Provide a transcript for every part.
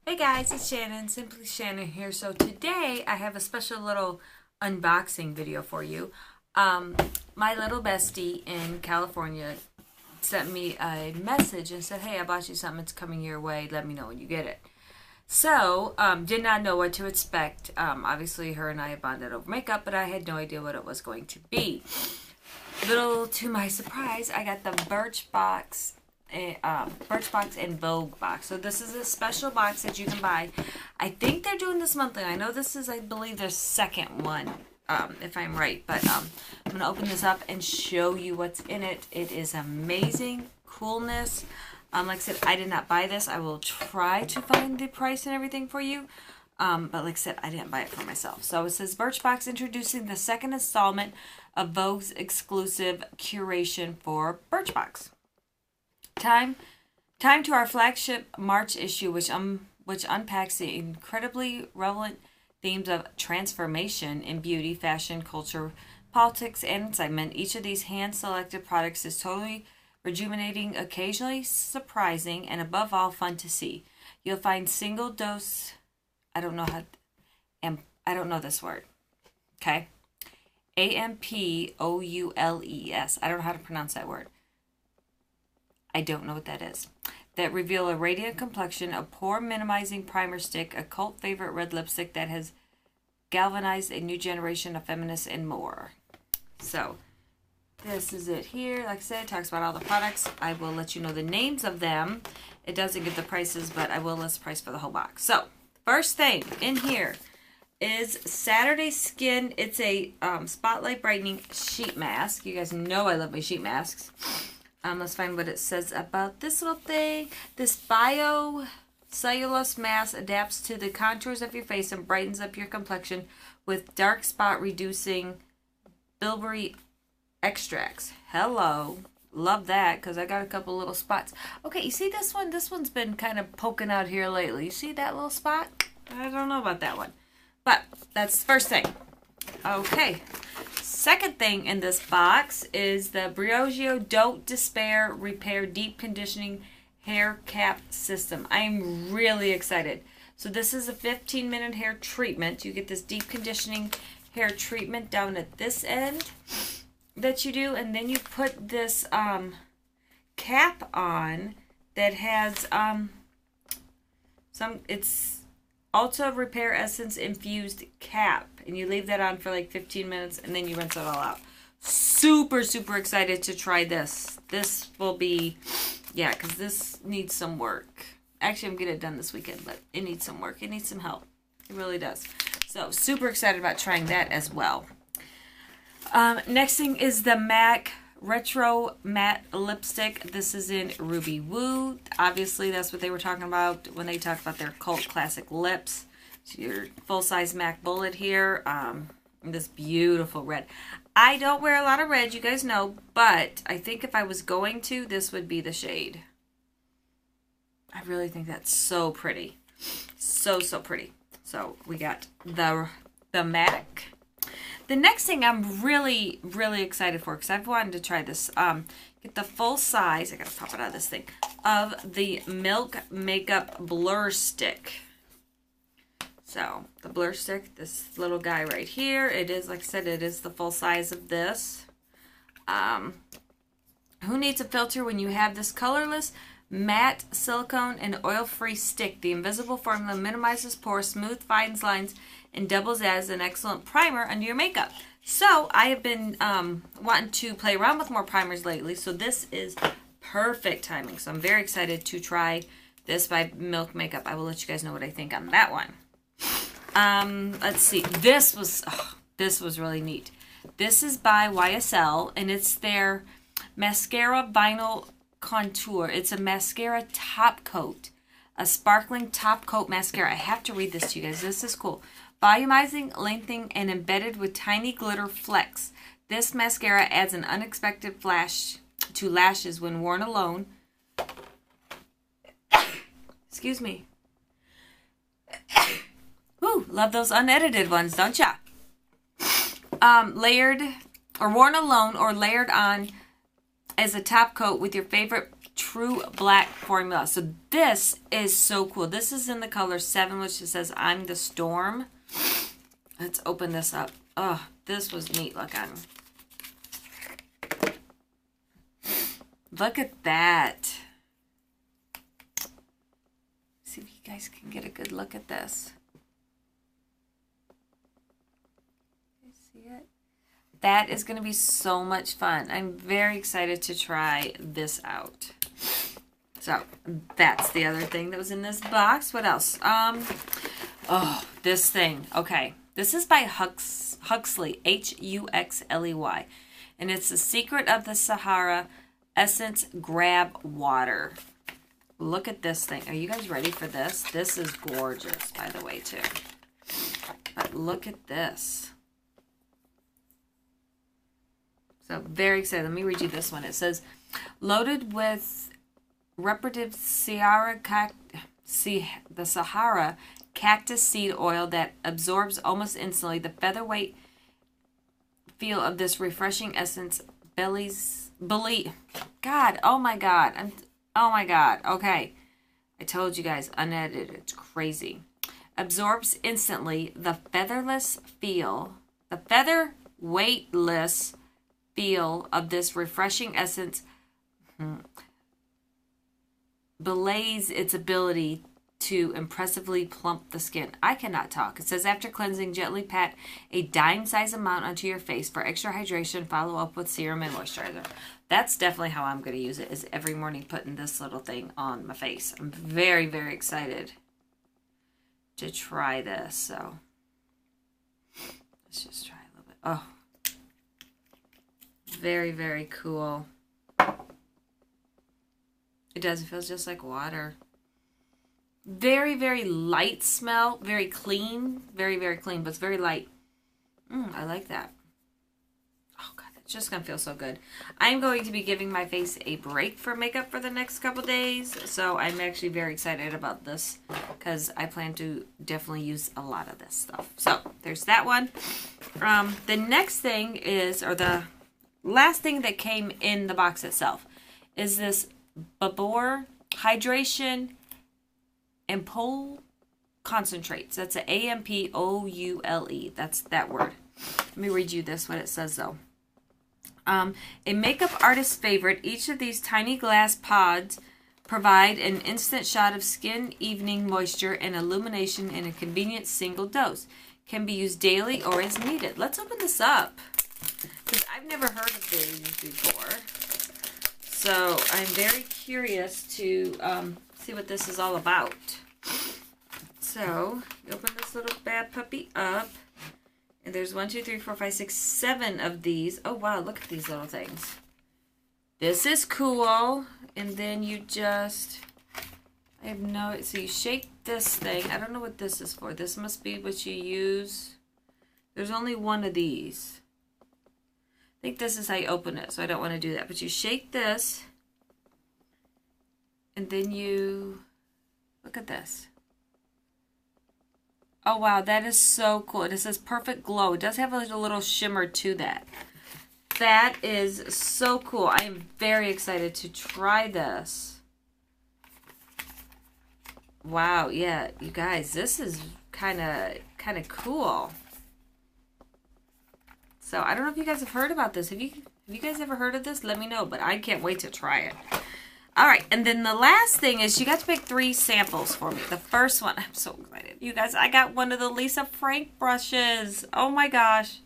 Hey guys, it's Shannon, Simply Shannon here. So today I have a special little unboxing video for you. My little bestie in California sent me a message and said, hey, I bought you something, it's coming your way, let me know when you get it. So, did not know what to expect. Obviously her and I have bonded over makeup, but I had no idea what it was going to be. Little to my surprise, I got the Birchbox and Vogue box. So this is a special box that you can buy. I think they're doing this monthly. I know this is, I believe, their second one, if I'm right. But I'm going to open this up and show you what's in it. It is amazing coolness. Like I said, I did not buy this. I will try to find the price and everything for you. But like I said, I didn't buy it for myself. So it says Birchbox introducing the second installment of Vogue's exclusive curation for Birchbox. Time to our flagship March issue, which unpacks the incredibly relevant themes of transformation in beauty, fashion, culture, politics, and excitement. Each of these hand-selected products is totally rejuvenating, occasionally surprising, and above all, fun to see. You'll find single dose. I don't know this word. Okay, AMPOULES. I don't know how to pronounce that word. I don't know what that is. That reveal a radiant complexion, a pore minimizing primer stick, a cult favorite red lipstick that has galvanized a new generation of feminists, and more. So this is it here. Like I said, it talks about all the products. I will let you know the names of them. It doesn't give the prices, but I will list the price for the whole box. So first thing in here is Saturday Skin. It's a spotlight brightening sheet mask. You guys know I love my sheet masks. Let's find what it says about this little thing. This bio-cellulose mask adapts to the contours of your face and brightens up your complexion with dark spot reducing bilberry extracts. Hello. Love that because I got a couple little spots. Okay, you see this one? This one's been kind of poking out here lately. You see that little spot? I don't know about that one. But that's the first thing. Okay. Second thing in this box is the Briogeo Don't Despair Repair Deep Conditioning Hair Cap System. I'm really excited. So this is a 15-minute hair treatment. You get this deep conditioning hair treatment down at this end that you do, and then you put this cap on that has it's Ultra Repair Essence infused cap, and you leave that on for like 15 minutes and then you rinse it all out. Super excited to try this. This will be, yeah, because this needs some work. Actually, I'm getting it done this weekend, but it needs some work. It needs some help. It really does. So super excited about trying that as well. Next thing is the MAC Retro Matte Lipstick. This is in Ruby Woo. Obviously, that's what they were talking about when they talked about their cult classic lips. So your full-size MAC Bullet here. This beautiful red. I don't wear a lot of red, you guys know, but I think if I was going to, this would be the shade. I really think that's so pretty. So pretty. So we got the MAC. The next thing I'm really excited for, because I've wanted to try this, get the full size, I gotta pop it out of this thing, of the Milk Makeup Blur Stick. So, the Blur Stick, this little guy right here, it is, like I said, it is the full size of this. Who needs a filter when you have this colorless, matte, silicone, and oil-free stick? The invisible formula minimizes pores, smooth, fines lines, and doubles as an excellent primer under your makeup. So I have been wanting to play around with more primers lately, so this is perfect timing. So I'm very excited to try this by Milk Makeup. I will let you guys know what I think on that one. Let's see. This was really neat. This is by YSL, and it's their Mascara Vinyl Contour. It's a mascara top coat. A sparkling top coat mascara. I have to read this to you guys. This is cool. Volumizing, lengthening, and embedded with tiny glitter flecks. This mascara adds an unexpected flash to lashes when worn alone. Excuse me. Woo, love those unedited ones, don't ya? Layered or worn alone or layered on as a top coat with your favorite True Black formula. So this is so cool. This is in the color 7, which it says I'm the Storm. Let's open this up. Oh, this was neat looking. Look at that. See if you guys can get a good look at this. You see it? That is going to be so much fun. I'm very excited to try this out. So that's the other thing that was in this box. What else? Oh, this thing. Okay. This is by Huxley, Huxley. And it's The Secret of the Sahara Essence Grab Water. Look at this thing. Are you guys ready for this? This is gorgeous, by the way, too. But look at this. So, very excited. Let me read you this one. It says, loaded with reparative the Sahara cactus seed oil that absorbs almost instantly the featherweight feel of this refreshing essence. God, oh my God. Oh my God. Okay. I told you guys, unedited. It's crazy. Absorbs instantly the featherless feel, the feather weightless feel of this refreshing essence. Belays its ability to impressively plump the skin. I cannot talk. It says, after cleansing, gently pat a dime-size amount onto your face. For extra hydration, follow up with serum and moisturizer. That's definitely how I'm going to use it, is every morning putting this little thing on my face. I'm very, very excited to try this. So let's just try a little bit. Oh, very, very cool. It does. It feels just like water. Very, very light smell. Very clean. Very, very clean, but it's very light. I like that. Oh, God. It's just going to feel so good. I'm going to be giving my face a break for makeup for the next couple days. So I'm actually very excited about this because I plan to definitely use a lot of this stuff. So there's that one. The next thing is, or the last thing that came in the box itself, is this Babor Hydration Ampoule Concentrates. That's a Ampoule. That's that word. Let me read you this, what it says though. A makeup artist's favorite, each of these tiny glass pods provide an instant shot of skin evening moisture and illumination in a convenient single dose. Can be used daily or as needed. Let's open this up, because I've never heard of these before. So I'm very curious to see what this is all about. So you open this little bad puppy up, and there's 1, 2, 3, 4, 5, 6, 7 of these. Oh wow, look at these little things. This is cool. And then you just, so you shake this thing. I don't know what this is for. This must be what you use. There's only one of these. I think this is how you open it, so I don't want to do that. But you shake this, and then you, look at this. Oh, wow, that is so cool. It says Perfect Glow. It does have a little shimmer to that. That is so cool. I am very excited to try this. Wow, yeah, you guys, this is kind of cool. So I don't know if you guys have heard about this. Have you guys ever heard of this? Let me know, but I can't wait to try it. All right, and then the last thing is you got to pick 3 samples for me. The first one, I'm so excited. You guys, I got one of the Lisa Frank brushes. Oh my gosh.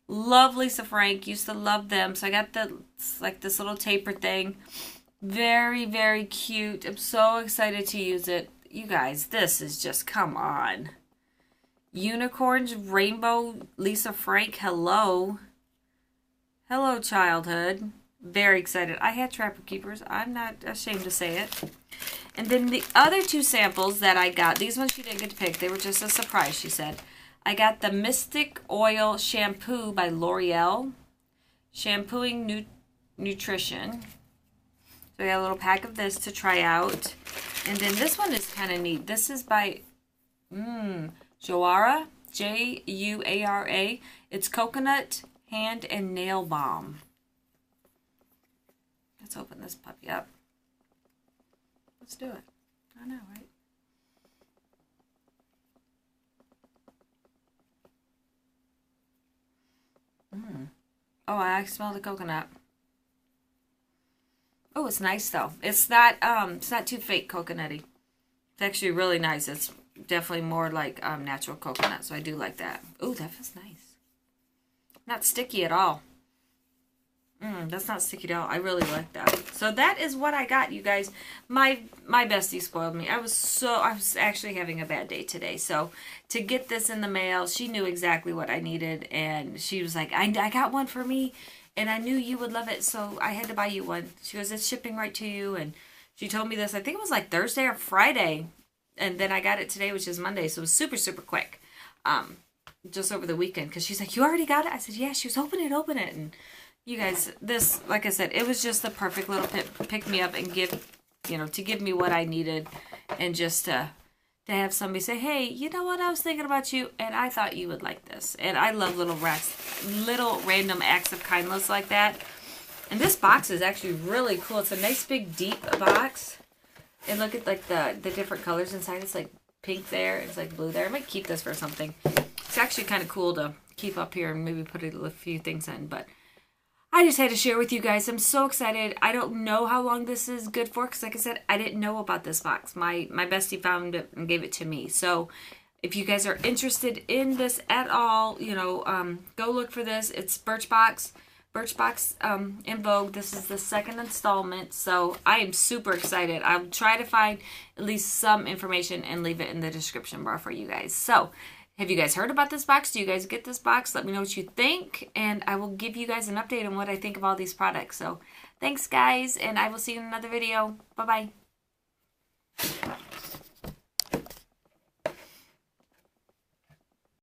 Love Lisa Frank. Used to love them. So I got this little taper thing. Very, very cute. I'm so excited to use it. You guys, this is just, come on. Unicorns, Rainbow, Lisa Frank, hello. Hello, childhood. Very excited. I had Trapper Keepers. I'm not ashamed to say it. And then the other 2 samples that I got, these ones she didn't get to pick. They were just a surprise, she said. I got the Mystic Oil Shampoo by L'Oreal. Shampooing Nutrition. So I got a little pack of this to try out. And then this one is kind of neat. This is by Juara, Juara. It's Coconut Hand and Nail Balm. Let's open this puppy up. Let's do it. I know, right? Oh, I smell the coconut. Oh, it's nice though. It's not too fake coconutty. It's actually really nice. It's definitely more like natural coconut, so I do like that. Oh, that feels nice. Not sticky at all. That's not sticky at all. I really like that. So that is what I got, you guys. My bestie spoiled me. I was actually having a bad day today. So to get this in the mail, she knew exactly what I needed, and she was like, I got one for me, and I knew you would love it, so I had to buy you one. She goes, it's shipping right to you, and she told me this, I think it was like Thursday or Friday, and then I got it today, which is Monday, so it was super, super quick. Just over the weekend, because she's like, you already got it? I said, yeah. She was, open it, and you guys, this, like I said, it was just the perfect little pick me up and to give me what I needed, and just to have somebody say, hey, you know what, I was thinking about you, and I thought you would like this. And I love little random acts of kindness like that. And this box is actually really cool. It's a nice big deep box. And look at like the different colors inside. It's like pink there, it's like blue there. I might keep this for something. It's actually kind of cool to keep up here and maybe put a few things in, but I just had to share with you guys. I'm so excited. I don't know how long this is good for, because like I said, I didn't know about this box. My bestie found it and gave it to me. So if you guys are interested in this at all, go look for this. It's Birchbox in Vogue. This is the second installment, so I am super excited. I'll try to find at least some information and leave it in the description bar for you guys. So have you guys heard about this box? Do you guys get this box? Let me know what you think, and I will give you guys an update on what I think of all these products. So thanks, guys, and I will see you in another video. Bye-bye.